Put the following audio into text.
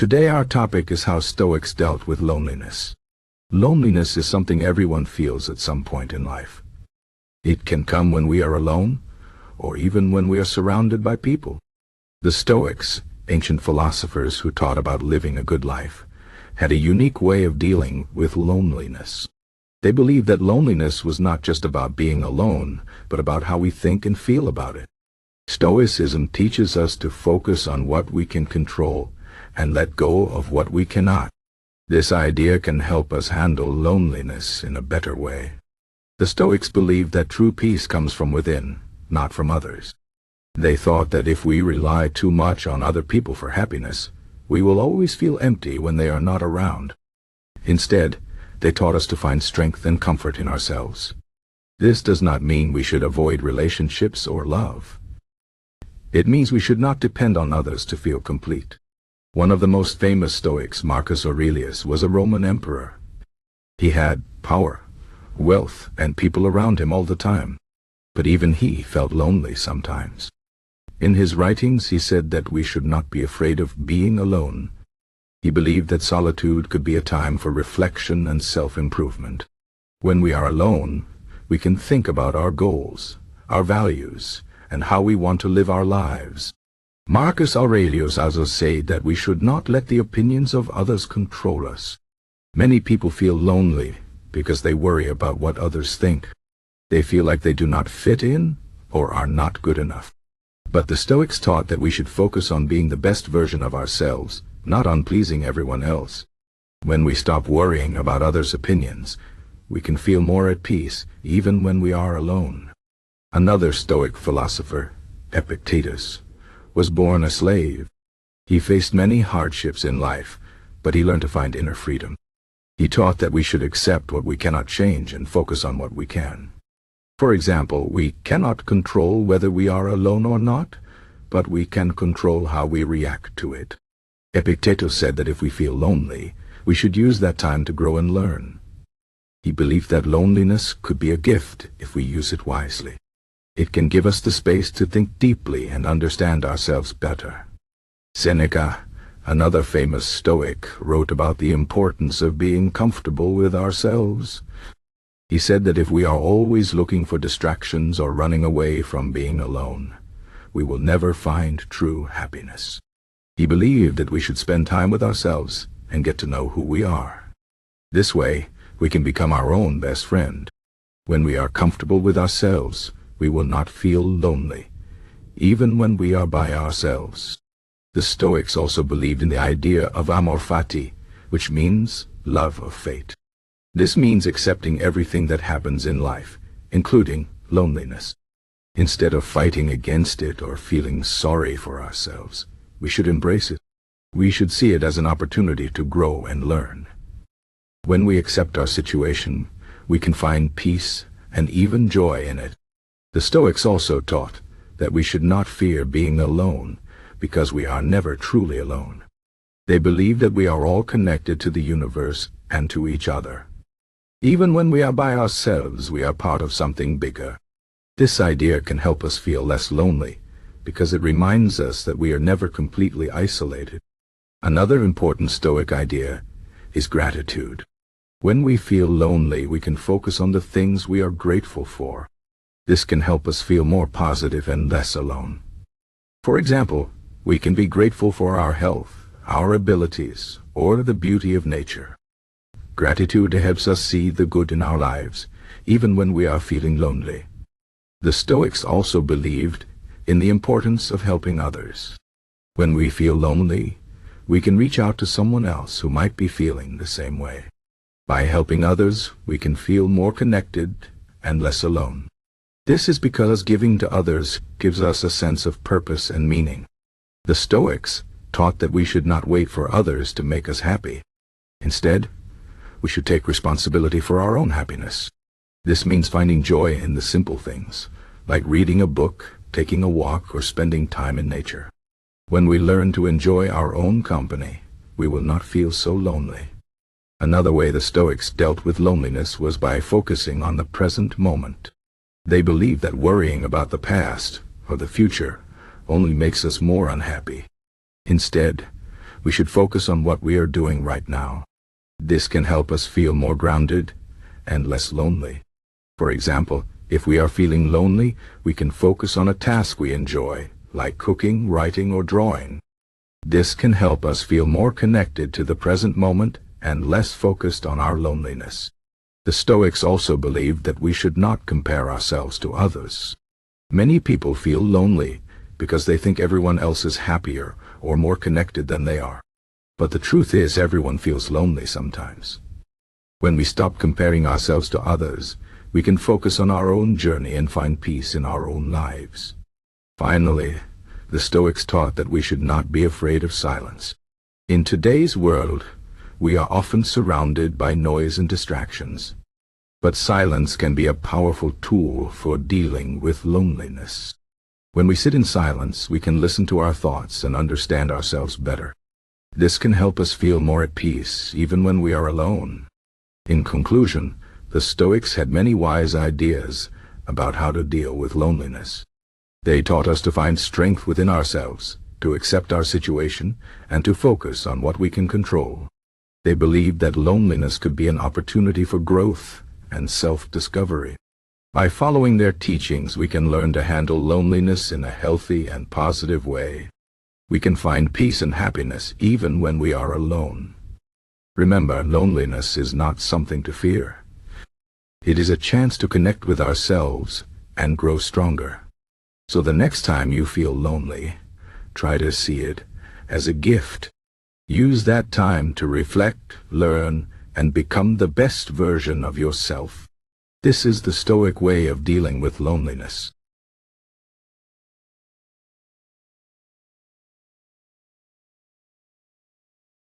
Today our topic is how Stoics dealt with loneliness. Loneliness is something everyone feels at some point in life. It can come when we are alone, or even when we are surrounded by people. The Stoics, ancient philosophers who taught about living a good life, had a unique way of dealing with loneliness. They believed that loneliness was not just about being alone, but about how we think and feel about it. Stoicism teaches us to focus on what we can control and let go of what we cannot. This idea can help us handle loneliness in a better way. The Stoics believed that true peace comes from within, not from others. They thought that if we rely too much on other people for happiness, we will always feel empty when they are not around. Instead, they taught us to find strength and comfort in ourselves. This does not mean we should avoid relationships or love. It means we should not depend on others to feel complete. One of the most famous Stoics, Marcus Aurelius, was a Roman emperor. He had power, wealth, and people around him all the time. But even he felt lonely sometimes. In his writings, he said that we should not be afraid of being alone. He believed that solitude could be a time for reflection and self-improvement. When we are alone, we can think about our goals, our values, and how we want to live our lives. Marcus Aurelius also said that we should not let the opinions of others control us. Many people feel lonely because they worry about what others think. They feel like they do not fit in or are not good enough. But the Stoics taught that we should focus on being the best version of ourselves, not on pleasing everyone else. When we stop worrying about others' opinions, we can feel more at peace even when we are alone. Another Stoic philosopher, Epictetus, was born a slave. He faced many hardships in life, but he learned to find inner freedom. He taught that we should accept what we cannot change and focus on what we can. For example, we cannot control whether we are alone or not, but we can control how we react to it. Epictetus said that if we feel lonely, we should use that time to grow and learn. He believed that loneliness could be a gift if we use it wisely. It can give us the space to think deeply and understand ourselves better. Seneca, another famous Stoic, wrote about the importance of being comfortable with ourselves. He said that if we are always looking for distractions or running away from being alone, we will never find true happiness. He believed that we should spend time with ourselves and get to know who we are. This way, we can become our own best friend. When we are comfortable with ourselves, we will not feel lonely, even when we are by ourselves. The Stoics also believed in the idea of Amor fati, which means love of fate. This means accepting everything that happens in life, including loneliness. Instead of fighting against it or feeling sorry for ourselves, we should embrace it. We should see it as an opportunity to grow and learn. When we accept our situation, we can find peace and even joy in it. The Stoics also taught that we should not fear being alone because we are never truly alone. They believe that we are all connected to the universe and to each other. Even when we are by ourselves, we are part of something bigger. This idea can help us feel less lonely because it reminds us that we are never completely isolated. Another important Stoic idea is gratitude. When we feel lonely, we can focus on the things we are grateful for. This can help us feel more positive and less alone. For example, we can be grateful for our health, our abilities, or the beauty of nature. Gratitude helps us see the good in our lives, even when we are feeling lonely. The Stoics also believed in the importance of helping others. When we feel lonely, we can reach out to someone else who might be feeling the same way. By helping others, we can feel more connected and less alone. This is because giving to others gives us a sense of purpose and meaning. The Stoics taught that we should not wait for others to make us happy. Instead, we should take responsibility for our own happiness. This means finding joy in the simple things, like reading a book, taking a walk, or spending time in nature. When we learn to enjoy our own company, we will not feel so lonely. Another way the Stoics dealt with loneliness was by focusing on the present moment. They believe that worrying about the past or the future only makes us more unhappy. Instead, We should focus on what we are doing right now. This can help us feel more grounded and less lonely. For example, if we are feeling lonely, we can focus on a task we enjoy, like cooking, writing, or drawing. This can help us feel more connected to the present moment and less focused on our loneliness. The Stoics also believed that we should not compare ourselves to others. Many people feel lonely because they think everyone else is happier or more connected than they are. But the truth is, everyone feels lonely sometimes. When we stop comparing ourselves to others, we can focus on our own journey and find peace in our own lives. Finally, the Stoics taught that we should not be afraid of silence. In today's world, we are often surrounded by noise and distractions. But silence can be a powerful tool for dealing with loneliness. When we sit in silence, we can listen to our thoughts and understand ourselves better. This can help us feel more at peace, even when we are alone. In conclusion, the Stoics had many wise ideas about how to deal with loneliness. They taught us to find strength within ourselves, to accept our situation, and to focus on what we can control. They believed that loneliness could be an opportunity for growth and self-discovery. By following their teachings, we can learn to handle loneliness in a healthy and positive way. We can find peace and happiness even when we are alone. Remember, loneliness is not something to fear. It is a chance to connect with ourselves and grow stronger. So the next time you feel lonely, try to see it as a gift. Use that time to reflect, learn, and become the best version of yourself. This is the Stoic way of dealing with loneliness.